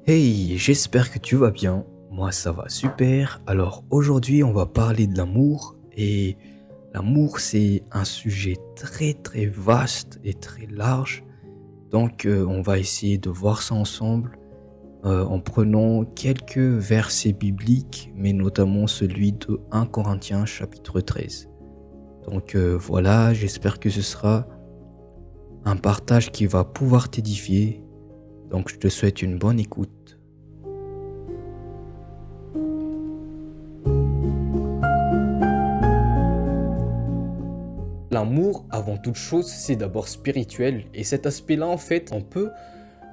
Hey, j'espère que tu vas bien. Moi, ça va super. Alors aujourd'hui, on va parler de l'amour. Et l'amour, c'est un sujet très très vaste et très large. Donc, on va essayer de voir ça ensemble en prenant quelques versets bibliques, mais notamment celui de 1 Corinthiens chapitre 13. Donc voilà, j'espère que ce sera un partage qui va pouvoir t'édifier. Donc je te souhaite une bonne écoute. L'amour, avant toute chose, c'est d'abord spirituel. Et cet aspect-là, en fait, on peut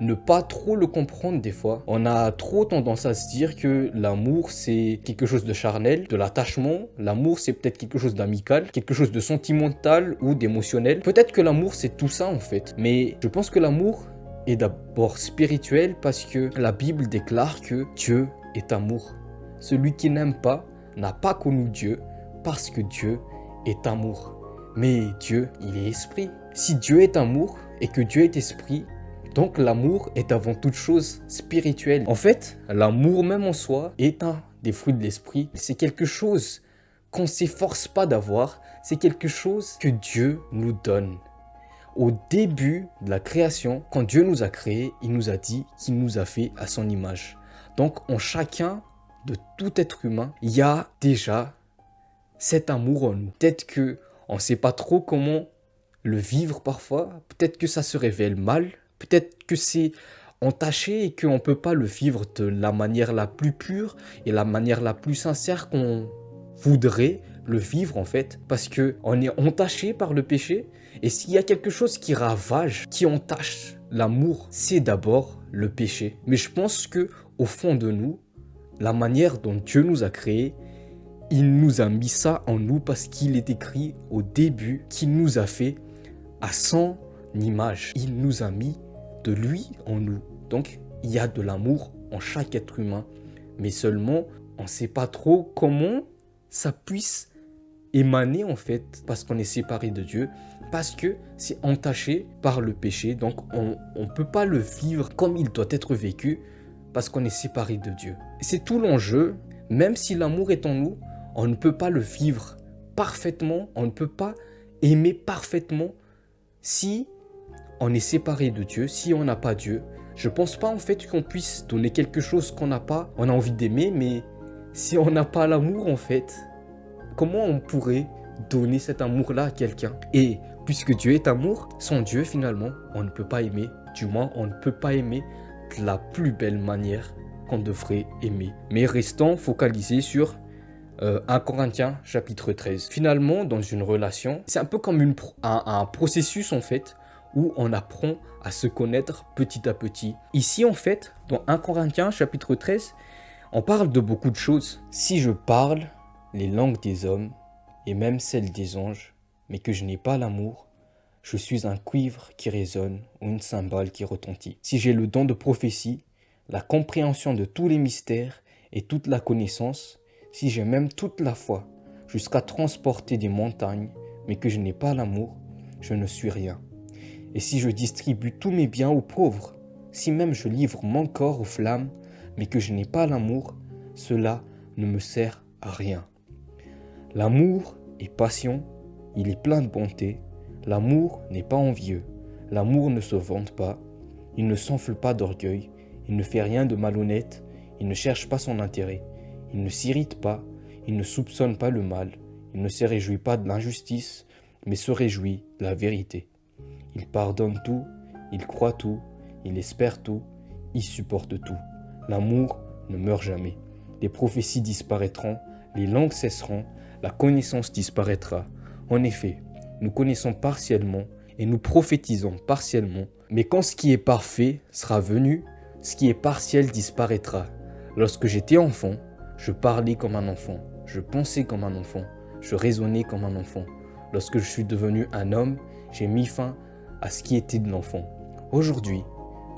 ne pas trop le comprendre des fois. On a trop tendance à se dire que l'amour, c'est quelque chose de charnel, de l'attachement. L'amour, c'est peut-être quelque chose d'amical, quelque chose de sentimental ou d'émotionnel. Peut-être que l'amour, c'est tout ça, en fait. Mais je pense que l'amour est d'abord spirituel parce que la Bible déclare que Dieu est amour. Celui qui n'aime pas n'a pas connu Dieu parce que Dieu est amour. Mais Dieu, il est esprit. Si Dieu est amour et que Dieu est esprit, donc l'amour est avant toute chose spirituel. En fait, l'amour même en soi est un des fruits de l'esprit. C'est quelque chose qu'on ne s'efforce pas d'avoir. C'est quelque chose que Dieu nous donne. Au début de la création, quand Dieu nous a créés, il nous a dit qu'il nous a fait à son image. Donc en chacun de tout être humain, il y a déjà cet amour en nous. Peut-être que on ne sait pas trop comment le vivre parfois. Peut-être que ça se révèle mal. Peut-être que c'est entaché et qu'on ne peut pas le vivre de la manière la plus pure et la manière la plus sincère qu'on voudrait le vivre en fait. Parce qu'on est entaché par le péché. Et s'il y a quelque chose qui ravage, qui entache l'amour, c'est d'abord le péché. Mais je pense que au fond de nous, la manière dont Dieu nous a créés, il nous a mis ça en nous parce qu'il est écrit au début qu'il nous a fait à son image. Il nous a mis de lui en nous. Donc, il y a de l'amour en chaque être humain. Mais seulement, on ne sait pas trop comment ça puisse émaner en fait parce qu'on est séparé de Dieu, parce que c'est entaché par le péché. Donc, on ne peut pas le vivre comme il doit être vécu parce qu'on est séparé de Dieu. C'est tout l'enjeu. Même si l'amour est en nous, on ne peut pas le vivre parfaitement, on ne peut pas aimer parfaitement si on est séparé de Dieu, si on n'a pas Dieu. Je pense pas en fait qu'on puisse donner quelque chose qu'on n'a pas. On a envie d'aimer, mais si on n'a pas l'amour en fait, comment on pourrait donner cet amour-là à quelqu'un? Et puisque Dieu est amour, sans Dieu finalement, on ne peut pas aimer. Du moins, on ne peut pas aimer de la plus belle manière qu'on devrait aimer. Mais restons focalisés sur 1 Corinthiens chapitre 13. Finalement, dans une relation, c'est un peu comme un processus en fait, où on apprend à se connaître petit à petit. Ici en fait, dans 1 Corinthiens chapitre 13, on parle de beaucoup de choses. Si je parle les langues des hommes et même celles des anges, mais que je n'ai pas l'amour, je suis un cuivre qui résonne ou une cymbale qui retentit. Si j'ai le don de prophétie, la compréhension de tous les mystères et toute la connaissance, si j'ai même toute la foi, jusqu'à transporter des montagnes, mais que je n'ai pas l'amour, je ne suis rien. Et si je distribue tous mes biens aux pauvres, si même je livre mon corps aux flammes, mais que je n'ai pas l'amour, cela ne me sert à rien. L'amour est patient, il est plein de bonté. L'amour n'est pas envieux. L'amour ne se vante pas, il ne s'enfle pas d'orgueil, il ne fait rien de malhonnête, il ne cherche pas son intérêt. Il ne s'irrite pas, il ne soupçonne pas le mal, il ne se réjouit pas de l'injustice, mais se réjouit de la vérité. Il pardonne tout, il croit tout, il espère tout, il supporte tout. L'amour ne meurt jamais. Les prophéties disparaîtront, les langues cesseront, la connaissance disparaîtra. En effet, nous connaissons partiellement et nous prophétisons partiellement, mais quand ce qui est parfait sera venu, ce qui est partiel disparaîtra. Lorsque j'étais enfant, je parlais comme un enfant, je pensais comme un enfant, je raisonnais comme un enfant. Lorsque je suis devenu un homme, j'ai mis fin à ce qui était de l'enfant. Aujourd'hui,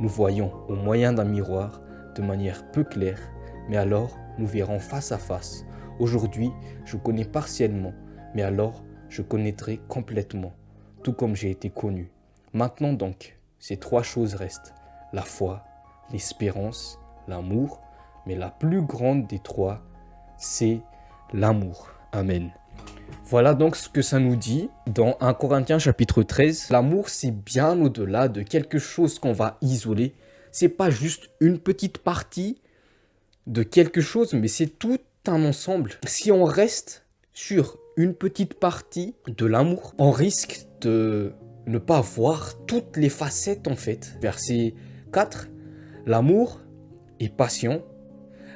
nous voyons au moyen d'un miroir de manière peu claire, mais alors nous verrons face à face. Aujourd'hui, je connais partiellement, mais alors je connaîtrai complètement, tout comme j'ai été connu. Maintenant donc, ces trois choses restent, la foi, l'espérance, l'amour, mais la plus grande des trois, c'est l'amour. Amen. Voilà donc ce que ça nous dit dans 1 Corinthiens chapitre 13. L'amour, c'est bien au-delà de quelque chose qu'on va isoler. C'est pas juste une petite partie de quelque chose, mais c'est tout un ensemble. Si on reste sur une petite partie de l'amour, on risque de ne pas voir toutes les facettes en fait. Verset 4, l'amour est patient,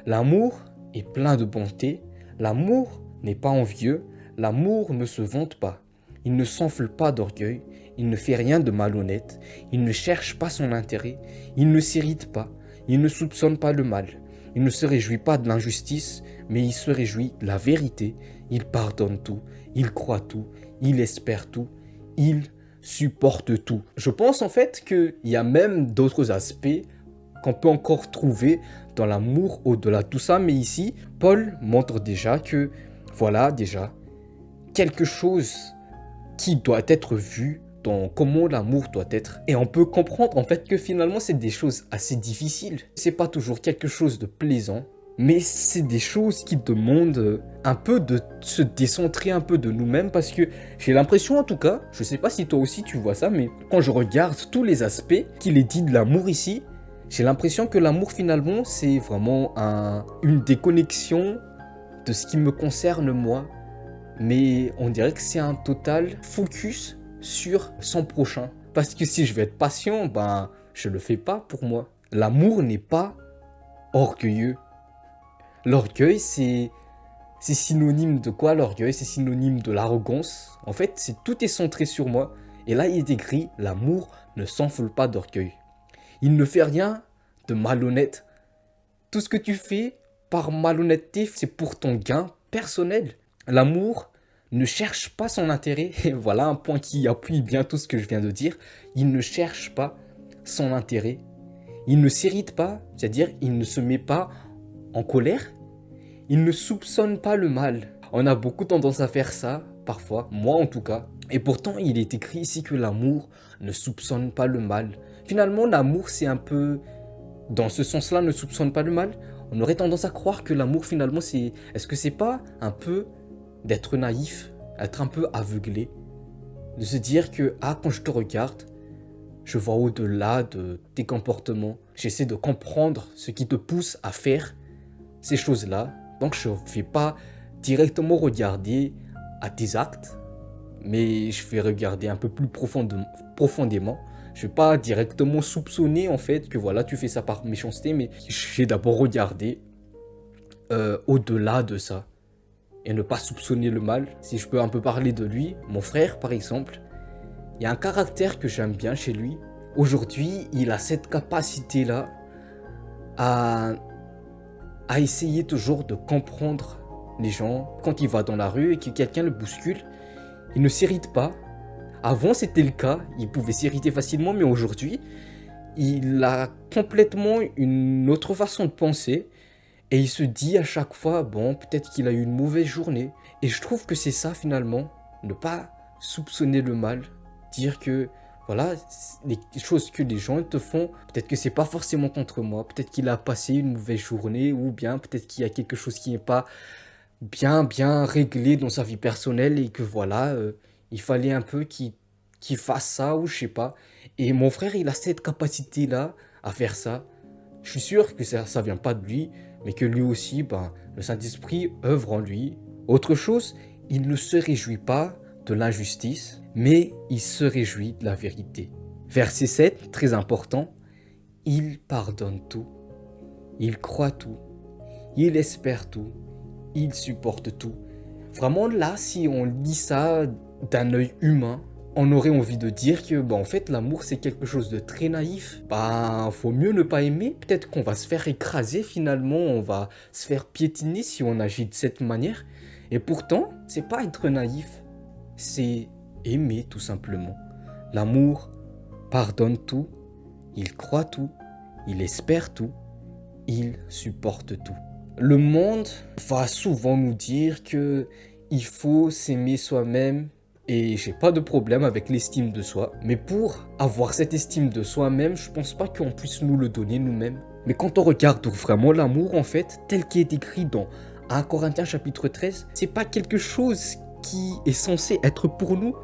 l'amour est plein de bonté, l'amour n'est pas envieux, l'amour ne se vante pas, il ne s'enfle pas d'orgueil, il ne fait rien de malhonnête, il ne cherche pas son intérêt, il ne s'irrite pas, il ne soupçonne pas le mal, il ne se réjouit pas de l'injustice, mais il se réjouit de la vérité, il pardonne tout, il croit tout, il espère tout, il supporte tout. Je pense en fait qu'il y a même d'autres aspects qu'on peut encore trouver dans l'amour au-delà de tout ça, mais ici, Paul montre déjà que, voilà déjà, quelque chose qui doit être vu dans comment l'amour doit être. Et on peut comprendre en fait que finalement c'est des choses assez difficiles. C'est pas toujours quelque chose de plaisant, mais c'est des choses qui demandent un peu de se décentrer un peu de nous-mêmes, parce que j'ai l'impression en tout cas, je sais pas si toi aussi tu vois ça, mais quand je regarde tous les aspects qu'il est dit de l'amour ici, j'ai l'impression que l'amour finalement c'est vraiment une déconnexion de ce qui me concerne moi, mais on dirait que c'est un total focus sur son prochain. Parce que si je veux être patient, ben je le fais pas pour moi. L'amour n'est pas orgueilleux. L'orgueil, c'est synonyme de quoi l'orgueil? C'est synonyme de l'arrogance. En fait, tout est centré sur moi. Et là, il est écrit, l'amour ne s'enfle pas d'orgueil. Il ne fait rien de malhonnête. Tout ce que tu fais par malhonnêteté, c'est pour ton gain personnel. L'amour ne cherche pas son intérêt. Et voilà un point qui appuie bien tout ce que je viens de dire. Il ne cherche pas son intérêt. Il ne s'irrite pas, c'est-à-dire il ne se met pas en colère. Il ne soupçonne pas le mal. On a beaucoup tendance à faire ça, parfois, moi en tout cas. Et pourtant, il est écrit ici que l'amour ne soupçonne pas le mal. Finalement, l'amour, c'est un peu... Dans ce sens-là, ne soupçonne pas le mal. On aurait tendance à croire que l'amour, finalement, c'est... Est-ce que c'est pas un peu d'être naïf, être un peu aveuglé, de se dire que, ah, quand je te regarde, je vois au-delà de tes comportements. J'essaie de comprendre ce qui te pousse à faire ces choses-là. Donc, je ne vais pas directement regarder à tes actes, mais je vais regarder un peu plus profondément. Je ne vais pas directement soupçonner, en fait, que voilà, tu fais ça par méchanceté, mais je vais d'abord regarder au-delà de ça et ne pas soupçonner le mal. Si je peux un peu parler de lui, mon frère, par exemple, il y a un caractère que j'aime bien chez lui. Aujourd'hui, il a cette capacité-là à essayer toujours de comprendre les gens. Quand il va dans la rue et que quelqu'un le bouscule, il ne s'irrite pas. Avant, c'était le cas. Il pouvait s'irriter facilement, mais aujourd'hui, il a complètement une autre façon de penser. Et il se dit à chaque fois, bon, peut-être qu'il a eu une mauvaise journée. Et je trouve que c'est ça, finalement, ne pas soupçonner le mal. Dire que, voilà, les choses que les gens te font, peut-être que c'est pas forcément contre moi. Peut-être qu'il a passé une mauvaise journée, ou bien peut-être qu'il y a quelque chose qui n'est pas bien réglé dans sa vie personnelle, et que voilà, il fallait un peu qu'il fasse ça, ou je sais pas. Et mon frère, il a cette capacité-là à faire ça. Je suis sûr que ça vient pas de lui, mais que lui aussi, le Saint-Esprit œuvre en lui. Autre chose, il ne se réjouit pas de l'injustice, mais il se réjouit de la vérité. Verset 7, très important, il pardonne tout, il croit tout, il espère tout, il supporte tout. Vraiment là, si on lit ça d'un œil humain, on aurait envie de dire que en fait l'amour c'est quelque chose de très naïf. Faut mieux ne pas aimer, peut-être qu'on va se faire écraser finalement, on va se faire piétiner si on agit de cette manière. Et pourtant, c'est pas être naïf, c'est aimer tout simplement. L'amour pardonne tout, il croit tout, il espère tout, il supporte tout. Le monde va souvent nous dire que il faut s'aimer soi-même. Et j'ai pas de problème avec l'estime de soi. Mais pour avoir cette estime de soi-même, je pense pas qu'on puisse nous le donner nous-mêmes. Mais quand on regarde vraiment l'amour, en fait, tel qu'il est écrit dans 1 Corinthiens chapitre 13, c'est pas quelque chose qui est censé être pour nous,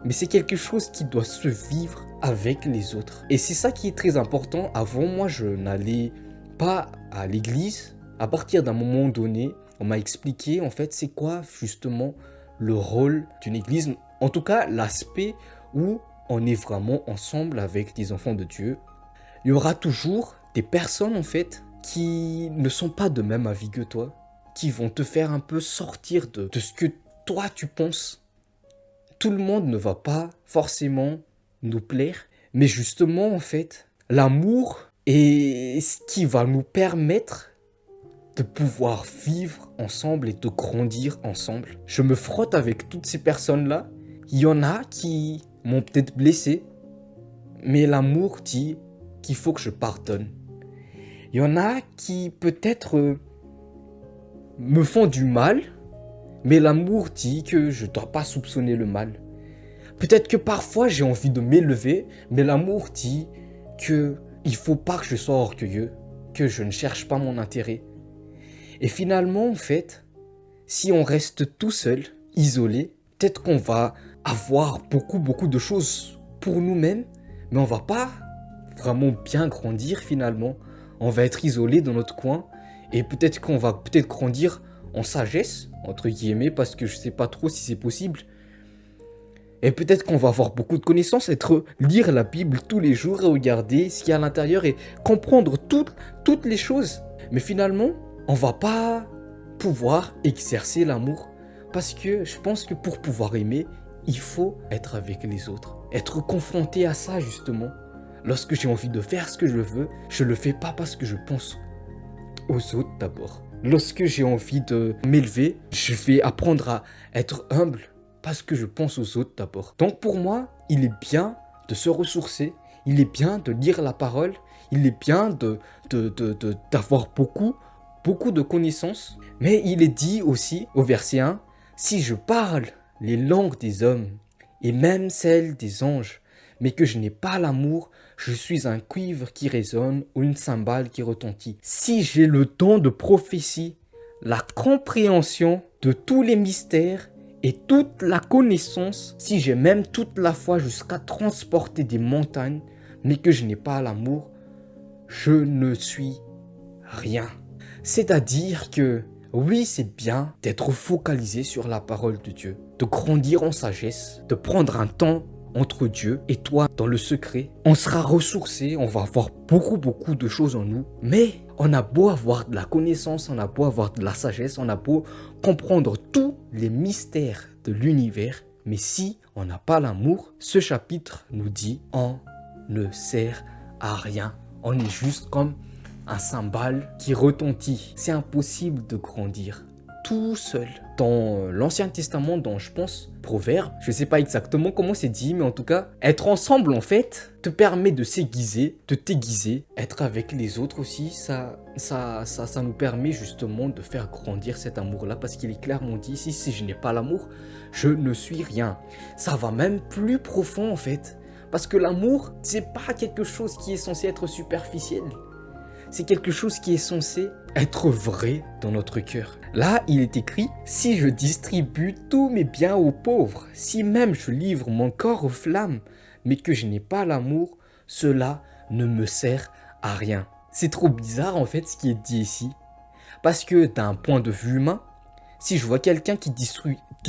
mais c'est quelque chose qui doit se vivre avec les autres. Et c'est ça qui est très important. Avant, moi, je n'allais pas à l'église. À partir d'un moment donné, on m'a expliqué, en fait, c'est quoi justement le rôle d'une église. En tout cas, l'aspect où on est vraiment ensemble avec des enfants de Dieu. Il y aura toujours des personnes, en fait, qui ne sont pas de même avis que toi, qui vont te faire un peu sortir de ce que toi, tu penses. Tout le monde ne va pas forcément nous plaire, mais justement, en fait, l'amour est ce qui va nous permettre de pouvoir vivre ensemble et de grandir ensemble. Je me frotte avec toutes ces personnes-là. Il y en a qui m'ont peut-être blessé, mais l'amour dit qu'il faut que je pardonne. Il y en a qui peut-être me font du mal, mais l'amour dit que je ne dois pas soupçonner le mal. Peut-être que parfois j'ai envie de m'élever, mais l'amour dit qu'il ne faut pas que je sois orgueilleux, que je ne cherche pas mon intérêt. Et finalement, en fait, si on reste tout seul, isolé, peut-être qu'on va avoir beaucoup de choses pour nous-mêmes, mais on va pas vraiment bien grandir finalement. On va être isolé dans notre coin, et peut-être qu'on va grandir en sagesse, entre guillemets, parce que je sais pas trop si c'est possible. Et peut-être qu'on va avoir beaucoup de connaissances, lire la Bible tous les jours et regarder ce qu'il y a à l'intérieur et comprendre toutes les choses. Mais finalement, on va pas pouvoir exercer l'amour parce que je pense que pour pouvoir aimer, il faut être avec les autres. Être confronté à ça justement. Lorsque j'ai envie de faire ce que je veux, je le fais pas parce que je pense aux autres d'abord. Lorsque j'ai envie de m'élever, je vais apprendre à être humble parce que je pense aux autres d'abord. Donc pour moi, il est bien de se ressourcer, il est bien de lire la parole, il est bien d'avoir beaucoup de connaissances. Mais il est dit aussi au verset 1, « Si je parle les langues des hommes et même celles des anges, mais que je n'ai pas l'amour, je suis un cuivre qui résonne ou une cymbale qui retentit. Si j'ai le don de prophétie, la compréhension de tous les mystères et toute la connaissance, si j'ai même toute la foi jusqu'à transporter des montagnes, mais que je n'ai pas l'amour, je ne suis rien. » C'est-à-dire que oui, c'est bien d'être focalisé sur la parole de Dieu, de grandir en sagesse, de prendre un temps entre Dieu et toi dans le secret. On sera ressourcé, on va avoir beaucoup de choses en nous, mais on a beau avoir de la connaissance, on a beau avoir de la sagesse, on a beau comprendre tous les mystères de l'univers, mais si on n'a pas l'amour, ce chapitre nous dit on ne sert à rien. On est juste comme un cymbale qui retentit. C'est impossible de grandir tout seul. Dans l'Ancien Testament, dans, je pense, Proverbes, je ne sais pas exactement comment c'est dit, mais en tout cas, être ensemble, en fait, te permet de s'aiguiser, de t'aiguiser. Être avec les autres aussi, ça nous permet justement de faire grandir cet amour-là, parce qu'il est clairement dit ici, si je n'ai pas l'amour, je ne suis rien. Ça va même plus profond, en fait, parce que l'amour, c'est pas quelque chose qui est censé être superficiel. C'est quelque chose qui est censé être vrai dans notre cœur. Là, il est écrit, si je distribue tous mes biens aux pauvres, si même je livre mon corps aux flammes, mais que je n'ai pas l'amour, cela ne me sert à rien. C'est trop bizarre en fait ce qui est dit ici. Parce que d'un point de vue humain, si je vois quelqu'un qui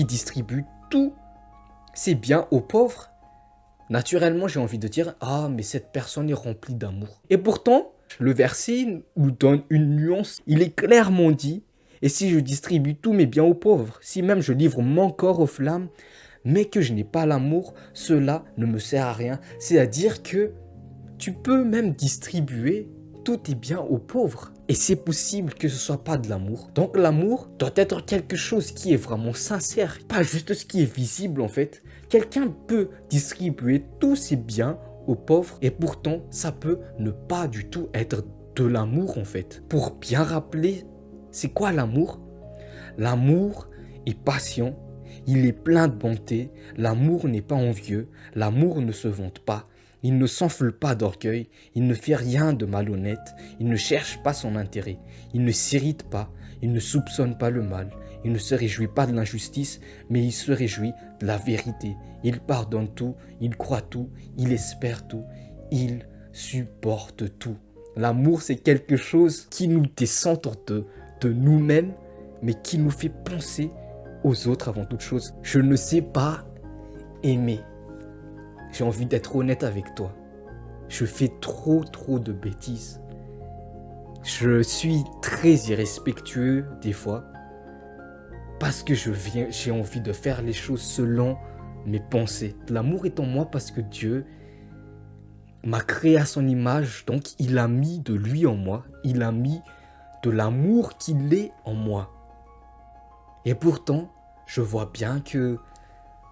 distribue tous ses biens aux pauvres, naturellement j'ai envie de dire, ah mais cette personne est remplie d'amour. Et pourtant, le verset nous donne une nuance. Il est clairement dit, et si je distribue tous mes biens aux pauvres, si même je livre mon corps aux flammes, mais que je n'ai pas l'amour, cela ne me sert à rien. C'est-à-dire que tu peux même distribuer tous tes biens aux pauvres. Et c'est possible que ce ne soit pas de l'amour. Donc l'amour doit être quelque chose qui est vraiment sincère, pas juste ce qui est visible en fait. Quelqu'un peut distribuer tous ses biens aux pauvres et pourtant ça peut ne pas du tout être de l'amour en fait. Pour bien rappeler, c'est quoi l'amour? L'amour est patient, il est plein de bonté, l'amour n'est pas envieux, l'amour ne se vante pas, Il ne s'enfle pas d'orgueil, il ne fait rien de malhonnête, il ne cherche pas son intérêt, il ne s'irrite pas, il ne soupçonne pas le mal, il ne se réjouit pas de l'injustice, mais il se réjouit de la vérité. Il pardonne tout, il croit tout, il espère tout, il supporte tout. L'amour, c'est quelque chose qui nous descend de nous-mêmes, mais qui nous fait penser aux autres avant toute chose. Je ne sais pas aimer. J'ai envie d'être honnête avec toi. Je fais trop de bêtises. Je suis très irrespectueux des fois parce que j'ai envie de faire les choses selon mes pensées. L'amour est en moi parce que Dieu m'a créé à son image, donc il a mis de lui en moi. Il a mis de l'amour qu'il est en moi. Et pourtant, je vois bien que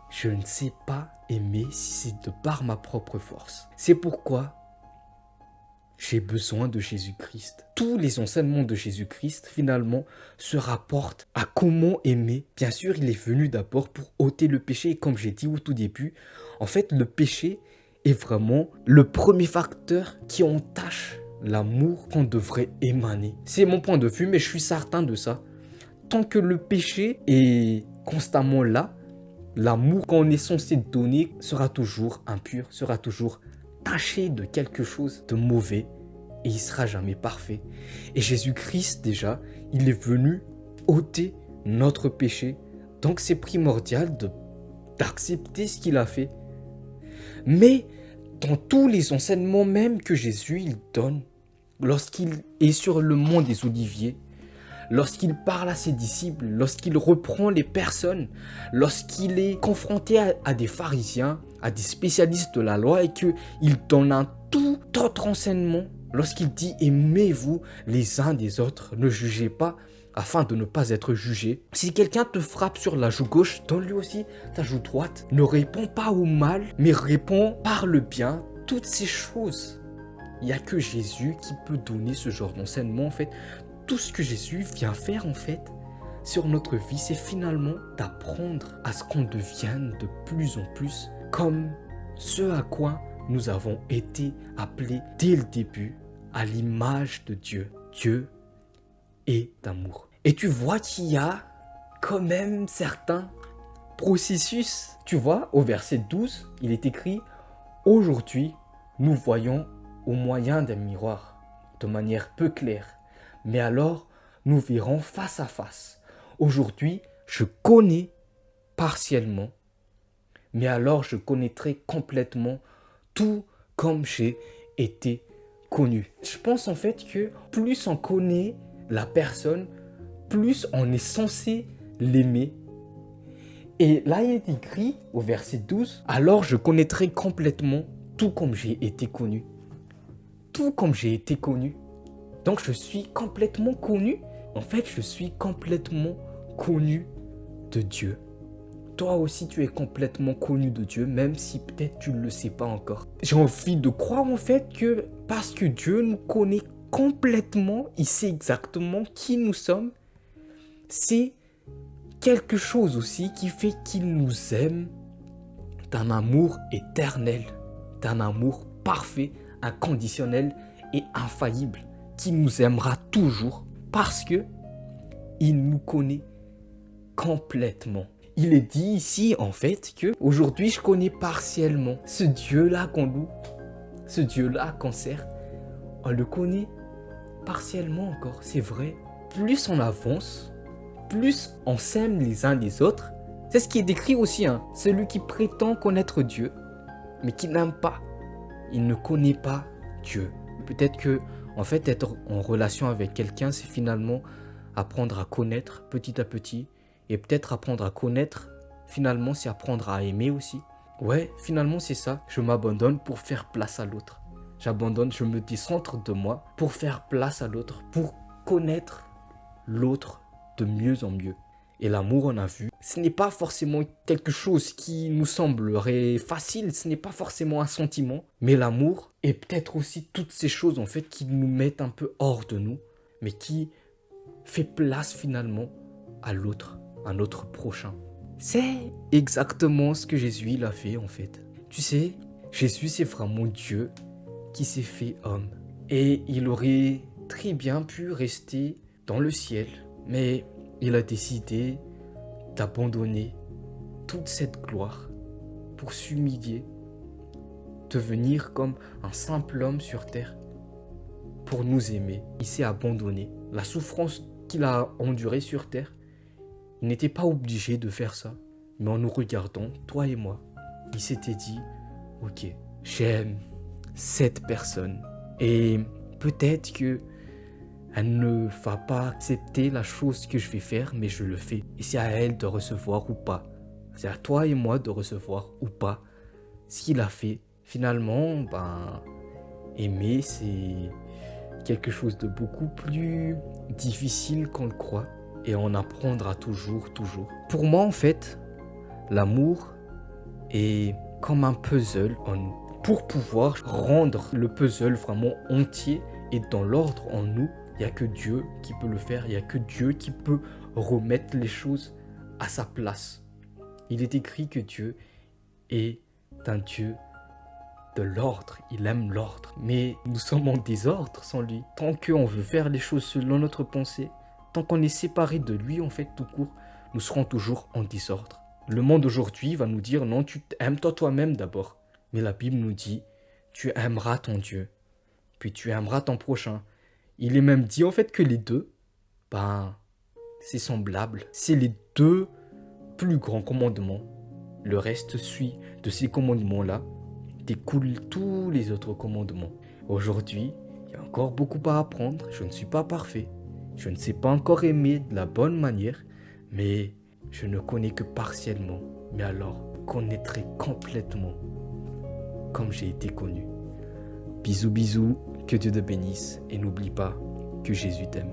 je ne sais pas aimer si c'est de par ma propre force. C'est pourquoi j'ai besoin de Jésus-Christ. Tous les enseignements de Jésus-Christ, finalement, se rapportent à comment aimer. Bien sûr, il est venu d'abord pour ôter le péché. Et comme j'ai dit au tout début, en fait, le péché est vraiment le premier facteur qui entache l'amour qu'on devrait émaner. C'est mon point de vue, mais je suis certain de ça. Tant que le péché est constamment là, l'amour qu'on est censé donner sera toujours impur, sera toujours taché de quelque chose de mauvais et il sera jamais parfait. Et Jésus-Christ déjà, il est venu ôter notre péché. Donc c'est primordial d'accepter ce qu'il a fait. Mais dans tous les enseignements même que Jésus il donne, lorsqu'il est sur le mont des Oliviers, lorsqu'il parle à ses disciples, lorsqu'il reprend les personnes, lorsqu'il est confronté à des pharisiens, à des spécialistes de la loi et qu'il donne un tout autre enseignement, lorsqu'il dit « aimez-vous les uns des autres, ne jugez pas afin de ne pas être jugé ». Si quelqu'un te frappe sur la joue gauche, donne-lui aussi ta joue droite. Ne réponds pas au mal, mais réponds par le bien. Toutes ces choses, il n'y a que Jésus qui peut donner ce genre d'enseignement en fait. Tout ce que Jésus vient faire en fait sur notre vie, c'est finalement d'apprendre à ce qu'on devienne de plus en plus comme ce à quoi nous avons été appelés dès le début, à l'image de Dieu. Dieu est amour. Et tu vois qu'il y a quand même certains processus. Tu vois, au verset 12, il est écrit « Aujourd'hui, nous voyons au moyen d'un miroir, de manière peu claire. Mais alors, nous verrons face à face. Aujourd'hui, je connais partiellement, mais alors je connaîtrai complètement tout comme j'ai été connu. » Je pense en fait que plus on connaît la personne, plus on est censé l'aimer. Et là, il est écrit au verset 12, « Alors je connaîtrai complètement tout comme j'ai été connu. » Tout comme j'ai été connu. Donc je suis complètement connu. En fait, je suis complètement connu de Dieu. Toi aussi, tu es complètement connu de Dieu, même si peut-être tu ne le sais pas encore. J'ai envie de croire en fait que parce que Dieu nous connaît complètement, il sait exactement qui nous sommes, c'est quelque chose aussi qui fait qu'il nous aime d'un amour éternel, d'un amour parfait, inconditionnel et infaillible, qui nous aimera toujours parce que il nous connaît complètement. Il est dit ici en fait que aujourd'hui je connais partiellement ce Dieu-là qu'on loue, ce Dieu-là qu'on sert. On le connaît partiellement encore, c'est vrai. Plus on avance, plus on s'aime les uns les autres. C'est ce qui est décrit aussi, hein. Celui qui prétend connaître Dieu, mais qui n'aime pas, il ne connaît pas Dieu. Peut-être que en fait être en relation avec quelqu'un, c'est finalement apprendre à connaître petit à petit. Et peut-être apprendre à connaître, finalement, c'est apprendre à aimer aussi. Ouais, finalement, c'est ça. Je m'abandonne pour faire place à l'autre. J'abandonne, je me décentre de moi pour faire place à l'autre, pour connaître l'autre de mieux en mieux. Et l'amour, on a vu, ce n'est pas forcément quelque chose qui nous semblerait facile, ce n'est pas forcément un sentiment, mais l'amour est peut-être aussi toutes ces choses, en fait, qui nous mettent un peu hors de nous, mais qui fait place finalement à l'autre, à notre prochain. C'est exactement ce que Jésus il a fait en fait. Tu sais, Jésus, c'est vraiment Dieu qui s'est fait homme. Et il aurait très bien pu rester dans le ciel, mais il a décidé d'abandonner toute cette gloire pour s'humilier, devenir comme un simple homme sur terre pour nous aimer. Il s'est abandonné. La souffrance qu'il a endurée sur terre, il n'était pas obligé de faire ça. Mais en nous regardant, toi et moi, il s'était dit, ok, j'aime cette personne. Et peut-être que elle ne va pas accepter la chose que je vais faire, mais je le fais. Et c'est à elle de recevoir ou pas. C'est à toi et moi de recevoir ou pas ce qu'il a fait. Finalement, aimer, c'est quelque chose de beaucoup plus difficile qu'on le croit. Et on apprendra toujours. Pour moi, en fait, l'amour est comme un puzzle en nous. Pour pouvoir rendre le puzzle vraiment entier et dans l'ordre en nous, il n'y a que Dieu qui peut le faire. Il n'y a que Dieu qui peut remettre les choses à sa place. Il est écrit que Dieu est un Dieu de l'ordre. Il aime l'ordre. Mais nous sommes en désordre sans lui. Tant qu'on veut faire les choses selon notre pensée, tant qu'on est séparé de lui, en fait, tout court, nous serons toujours en désordre. Le monde aujourd'hui va nous dire non, tu aimes toi-même d'abord. Mais la Bible nous dit, tu aimeras ton Dieu, puis tu aimeras ton prochain. Il est même dit en fait que les deux, c'est semblable. C'est les deux plus grands commandements. Le reste suit de ces commandements-là, découlent tous les autres commandements. Aujourd'hui, il y a encore beaucoup à apprendre. Je ne suis pas parfait. Je ne sais pas encore aimer de la bonne manière, mais je ne connais que partiellement. Mais alors, je connaîtrai complètement comme j'ai été connu. Bisous, bisous, que Dieu te bénisse et n'oublie pas que Jésus t'aime.